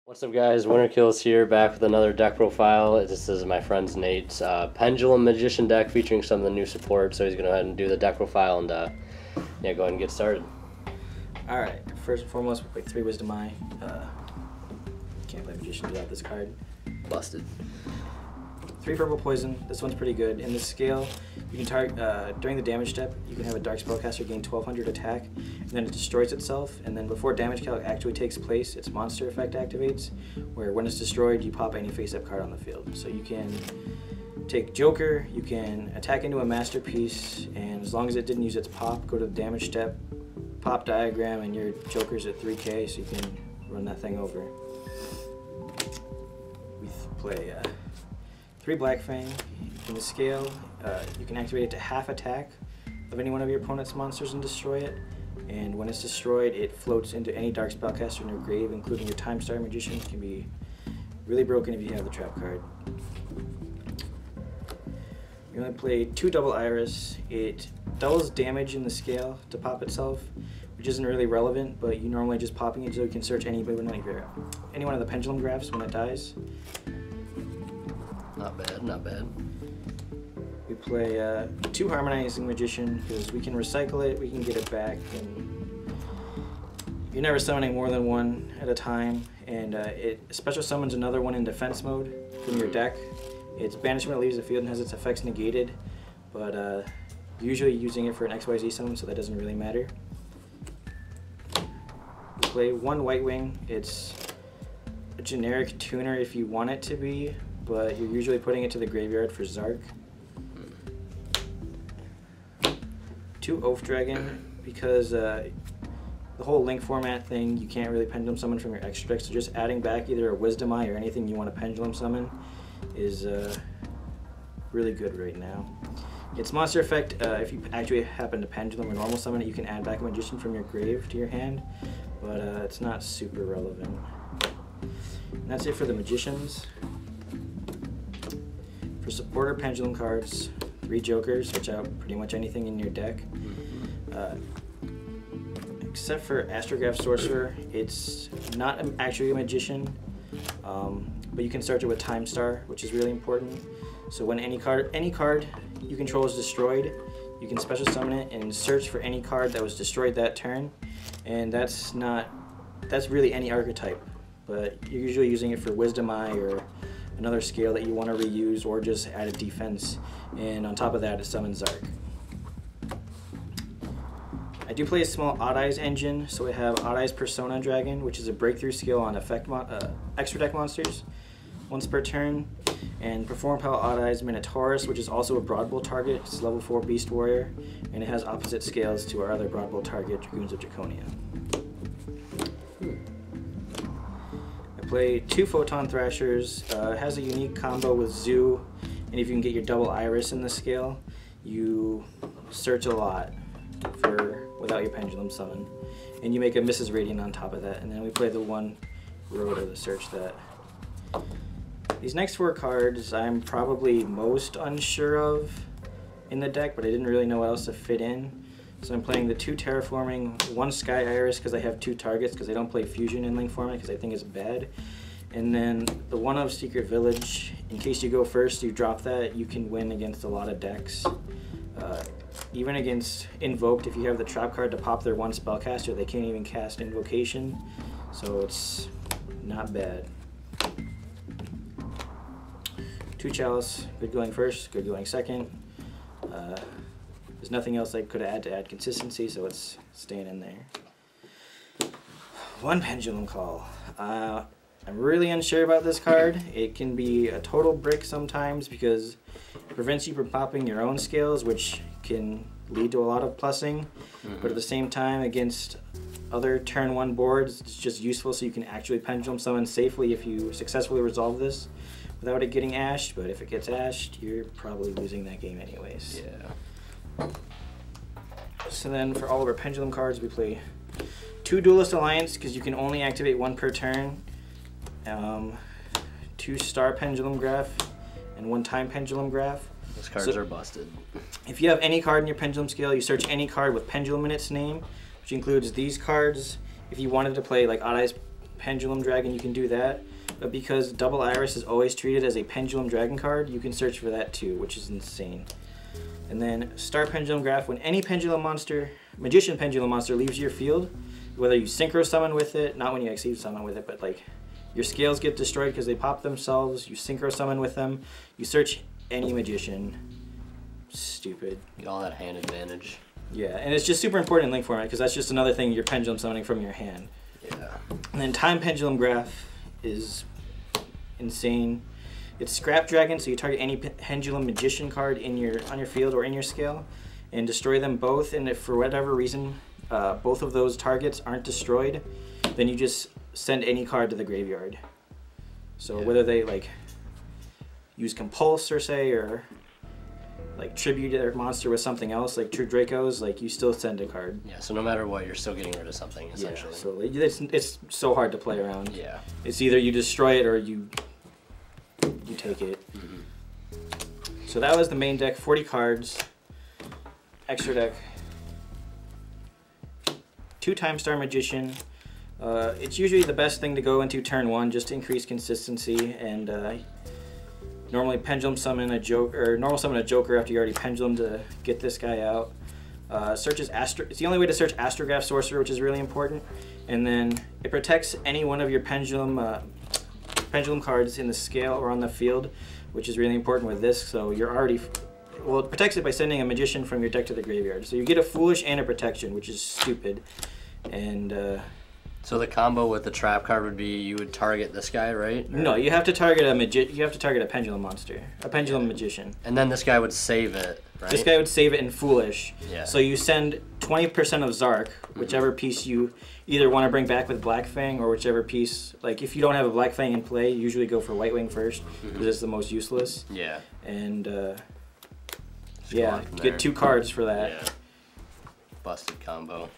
What's up, guys? Winter Kills here, back with another deck profile. This is my friend's Nate's Pendulum Magician deck featuring some of the new support, so he's going to go ahead and do the deck profile and yeah, go ahead and get started. Alright, first and foremost, we'll play 3 Wisdom Eye. Can't play Magician without this card. Busted. 3 Purple Poison, this one's pretty good. In this scale, you can target, during the damage step, you can have a Dark Spellcaster gain 1200 attack, and then it destroys itself, and then before damage calc actually takes place, its monster effect activates, where when it's destroyed, you pop any face-up card on the field. So you can take Joker, you can attack into a Masterpiece, and as long as it didn't use its pop, go to the damage step, pop Diagram, and your Joker's at 3k, so you can run that thing over. We play 3 Black Fang. In the scale, you can activate it to half attack of any one of your opponent's monsters and destroy it. And when it's destroyed, it floats into any Dark Spellcaster in your grave, including your Time Star Magician. It can be really broken if you have the trap card. We only play 2 Double Iris. It doubles damage in the scale to pop itself, which isn't really relevant, but you normally just popping it so you can search any one of the Pendulum graphs when it dies. Not bad, not bad. We play 2 Harmonizing Magician because we can recycle it, we can get it back, and you're never summoning more than one at a time, and it special summons another one in defense mode from your deck. Its banishment leaves the field and has its effects negated, but usually using it for an XYZ summon, so that doesn't really matter. We play 1 White Wing. It's a generic tuner if you want it to be, but you're usually putting it to the graveyard for Zark. 2 Oath Dragon, because the whole link format thing, you can't really pendulum summon from your extra deck, so just adding back either a Wisdom Eye or anything you want to pendulum summon is really good right now. Its monster effect, if you actually happen to pendulum or normal summon it, you can add back a Magician from your grave to your hand, but it's not super relevant. And that's it for the Magicians. For supporter pendulum cards, 3 Jokers, switch out pretty much anything in your deck. Except for Astrograph Sorcerer, it's not actually a Magician, but you can search it with Time Star, which is really important. So when any card you control is destroyed, you can special summon it and search for any card that was destroyed that turn, and that's really any archetype, but you're usually using it for Wisdom Eye or another scale that you want to reuse, or just add a defense, and on top of that it summons Zark. I do play a small Odd Eyes engine, so we have Odd Eyes Persona Dragon, which is a breakthrough skill on extra deck monsters once per turn, and Perform Pal Odd Eyes Minotaurus, which is also a Broadbolt target. It's level 4 Beast Warrior, and it has opposite scales to our other Broadbolt target, Dragoons of Draconia. Play 2 Photon Thrashers. It has a unique combo with Zoo, and if you can get your Double Iris in the scale, you search a lot without your Pendulum summon, and you make a Mrs. Radiant on top of that. And then we play the 1 Rhoda to search that. These next 4 cards I'm probably most unsure of in the deck, but I didn't really know what else to fit in. So I'm playing the 2 Terraforming, 1 Sky Iris because I have 2 targets, because I don't play Fusion in link format because I think it's bad. And then the 1 of Secret Village. In case you go first, you drop that, you can win against a lot of decks. Even against Invoked, if you have the trap card to pop their 1 spellcaster, they can't even cast Invocation. So it's not bad. 2 Chalice, good going first, good going second. There's nothing else I could add to add consistency, so it's staying in there. 1 Pendulum Call. I'm really unsure about this card. It can be a total brick sometimes because it prevents you from popping your own scales, which can lead to a lot of plussing. But at the same time, against other turn 1 boards, it's just useful so you can actually pendulum summon safely if you successfully resolve this without it getting ashed. But if it gets ashed, you're probably losing that game anyways. Yeah. So then for all of our Pendulum cards, we play 2 Duelist Alliance because you can only activate 1 per turn, 2 Star Pendulum Graph, and 1 Time Pendulum Graph. Those cards are busted. If you have any card in your Pendulum scale, you search any card with Pendulum in its name, which includes these cards. If you wanted to play like Odd Eyes Pendulum Dragon, you can do that. But because Double Iris is always treated as a Pendulum Dragon card, you can search for that too, which is insane. And then Star Pendulum Graph, when any Pendulum monster, Magician Pendulum monster leaves your field, whether you Synchro summon with it, not when you XE summon with it, but like your scales get destroyed because they pop themselves, you Synchro summon with them, you search any Magician. Stupid. Get all that hand advantage. Yeah, and it's just super important in Link format because that's just another thing you're Pendulum summoning from your hand. Yeah. And then Time Pendulum Graph is insane. It's Scrap Dragon, so you target any Pendulum Magician card on your field or in your scale, and destroy them both. And if for whatever reason both of those targets aren't destroyed, then you just send any card to the graveyard. So whether they like use Compulse or say, or like tribute their monster with something else, like True Dracos, like you still send a card. Yeah, so no matter what, you're still getting rid of something, essentially. Yeah, so it's so hard to play around. Yeah. It's either you destroy it or you take it. So that was the main deck, 40 cards. Extra deck. 2 Time Star Magician. It's usually the best thing to go into turn 1 just to increase consistency, and normally Pendulum summon a Joker, or normal summon a Joker after you already Pendulum to get this guy out. Searches it's the only way to search Astrograph Sorcerer, which is really important. And then it protects any one of your Pendulum cards in the scale or on the field, which is really important with this. So you're already, well, it protects it by sending a Magician from your deck to the graveyard. So you get a Foolish and a Protection, which is stupid. And so the combo with the trap card would be you would target this guy, right? Or... No, you have to target a Pendulum monster, a Pendulum Magician. And then this guy would save it, right? This guy would save it in Foolish. Yeah. So you send 20% of Zark, whichever piece you either want to bring back with Black Fang, or whichever piece, like if you don't have a Black Fang in play, you usually go for White Wing first, because it's the most useless. Yeah. And yeah, you get 2 cards for that. Yeah. Busted combo.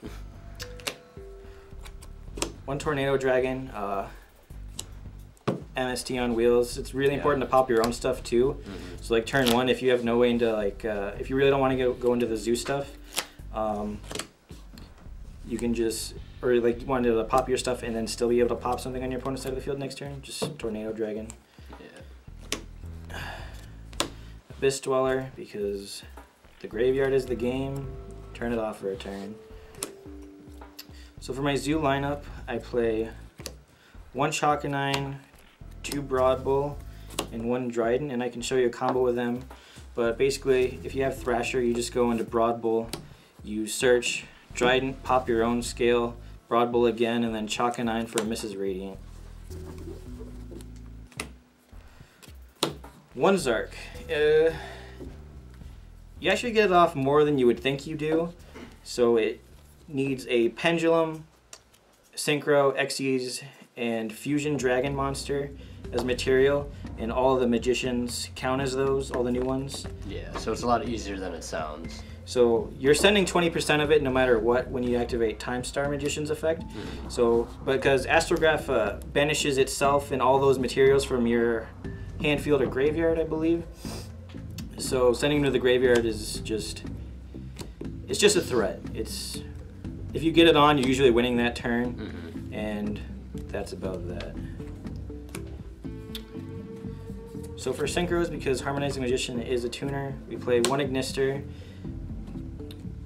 1 Tornado Dragon, MST on wheels. It's really important to pop your own stuff too. So like turn 1, if you have no way into like, if you really don't want to go into the zoo stuff, you can just, or like you want to pop your stuff and then still be able to pop something on your opponent's side of the field next turn, just Tornado Dragon. Yeah. Abyss Dweller, because the graveyard is the game, turn it off for a turn. So for my zoo lineup, I play 1 Chalkanine, 2 Broad Bull, and 1 Dryden, and I can show you a combo with them. But basically, if you have Thrasher, you just go into Broad Bull, you search Dryden, pop your own scale, Broad Bull again, and then Chalkanine for Mrs. Radiant. 1 Zark. You actually get it off more than you would think you do, so it needs a Pendulum, Synchro, Xyz, and Fusion Dragon monster as material, and all of the Magicians count as those, all the new ones. Yeah, so it's a lot easier than it sounds. So you're sending 20% of it no matter what when you activate Time Star Magician's effect. So because Astrograph banishes itself and all those materials from your hand, field, or graveyard, I believe. So sending them to the graveyard is just, it's just a threat. It's, if you get it on, you're usually winning that turn, and that's about that. So for Synchros, because Harmonizing Magician is a tuner, we play 1 Ignister.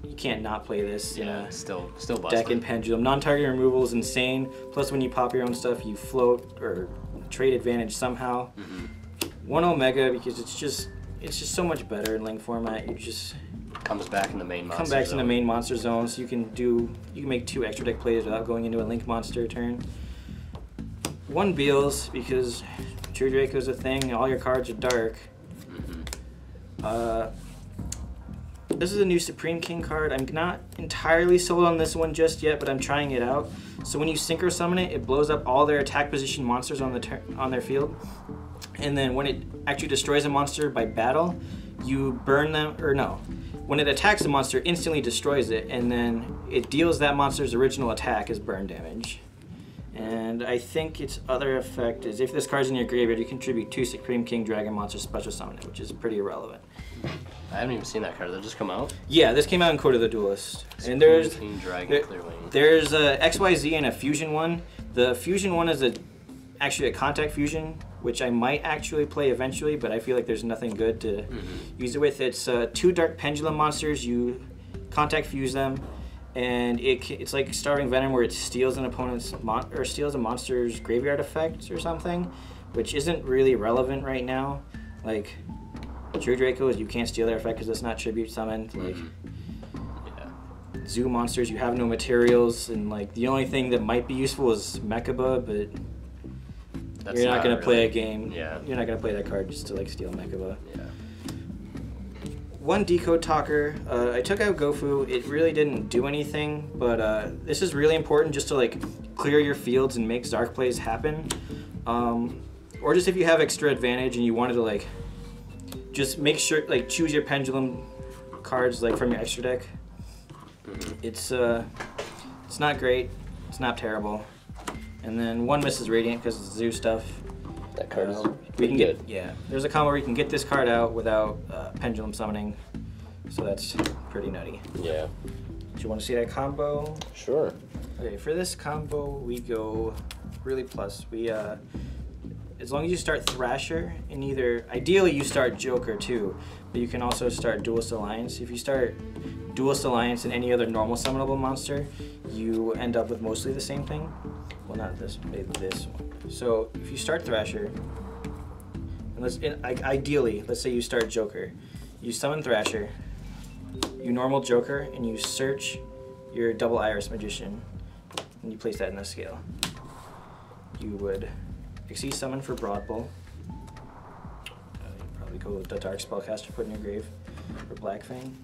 You can't not play this in a still busted. Deck in Pendulum. Non-target removal is insane. Plus, when you pop your own stuff, you float or trade advantage somehow. 1 Omega, because it's just so much better in Link format. You just comes back in the main monster come back zone. in the main monster zone, so you can make 2 extra deck plays without going into a Link monster turn. 1 Beals, because True Draco's a thing, all your cards are dark. This is a new Supreme King card. I'm not entirely sold on this one just yet, but I'm trying it out. So when you Synchro summon it, it blows up all their attack position monsters on their field. And then when it actually destroys a monster by battle, you burn them, or no. When it attacks a monster, it instantly destroys it, and then it deals that monster's original attack as burn damage. And I think its other effect is if this card's in your graveyard, you contribute 2 Supreme King Dragon monsters special summon it, which is pretty irrelevant. I haven't even seen that card. Did that just come out? Yeah, this came out in Code of the Duelist. Supreme And there's King Dragon Clearwing. there's a XYZ and a Fusion one. The fusion one is actually a contact fusion, which I might actually play eventually, but I feel like there's nothing good to use it with. It's 2 dark pendulum monsters. You contact fuse them, and it's like Starving Venom, where it steals an opponent's steals a monster's graveyard effect or something, which isn't really relevant right now. Like True Draco, you can't steal their effect because it's not tribute summoned. Like zoo monsters, you have no materials, and like the only thing that might be useful is Mechaba, but you're not gonna play a game. Yeah. You're not gonna play that card just to like steal Mechaba. Yeah. One Decode Talker. I took out Gofu. It really didn't do anything, but this is really important just to like clear your fields and make Zark plays happen. Or just if you have extra advantage and you wanted to like just make sure like choose your Pendulum cards like from your extra deck. It's not great. It's not terrible. And then one Mrs. Radiant because it's zoo stuff. That card is we can good. Yeah, there's a combo where you can get this card out without Pendulum summoning, so that's pretty nutty. Yeah. Do you want to see that combo? Sure. Okay, for this combo we go really plus. We as long as you start Thrasher, and ideally you start Joker too, but you can also start Duelist Alliance. If you start Duelist Alliance and any other normal summonable monster, you end up with mostly the same thing. Well, not this, maybe this one. So if you start Thrasher, and ideally, let's say you start Joker, you summon Thrasher, you normal Joker, and you search your double Iris Magician, and you place that in the scale. You would Exceed Summon for Broadbull. You'd probably go with the Dark Spellcaster put in your grave for Black Fang.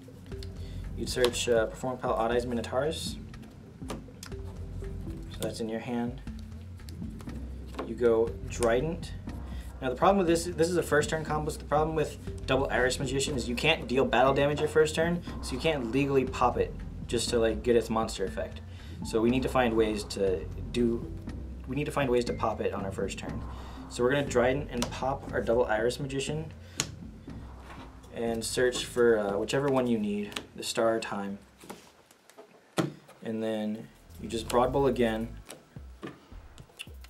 You'd search Perform Pal Odd Eyes Minotaurus. So that's in your hand. You go Trident. Now the problem with this is a first turn combo. So the problem with double Iris Magician is you can't deal battle damage your first turn, so you can't legally pop it just to like get its monster effect. So we need to find ways to pop it on our first turn. So we're gonna Trident and pop our double Iris Magician and search for whichever one you need, the star or time. And then you just Broadbull again,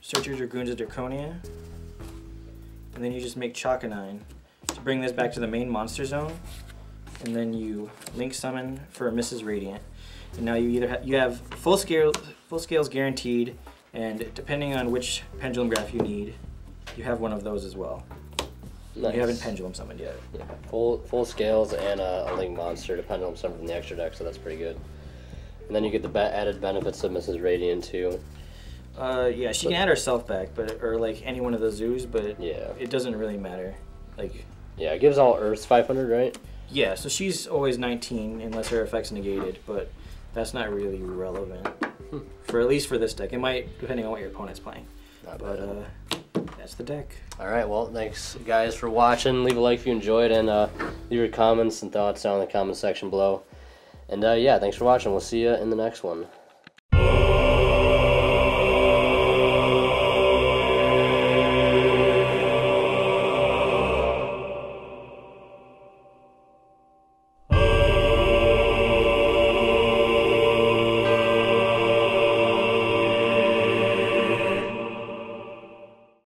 search your Dragoons of Draconia, and then you just make Chakanine to bring this back to the main monster zone, and then you Link Summon for Mrs. Radiant. And now you have full scales guaranteed, and depending on which Pendulum Graph you need, you have one of those as well. Nice. You haven't Pendulum summoned yet. Yeah. Full scales and a Link monster to Pendulum summon from the extra deck, so that's pretty good. And then you get the added benefits of Mrs. Radiant too. Yeah, she can add herself back, or like any one of the zoos, but yeah, it doesn't really matter. Like, yeah, it gives all Earths 500, right? Yeah, so she's always 19 unless her effect's negated, but that's not really relevant for at least for this deck. It might, depending on what your opponent's playing. But that's the deck. All right, well, thanks guys for watching. Leave a like if you enjoyed, and leave your comments and thoughts down in the comment section below. And yeah, thanks for watching. We'll see you in the next one.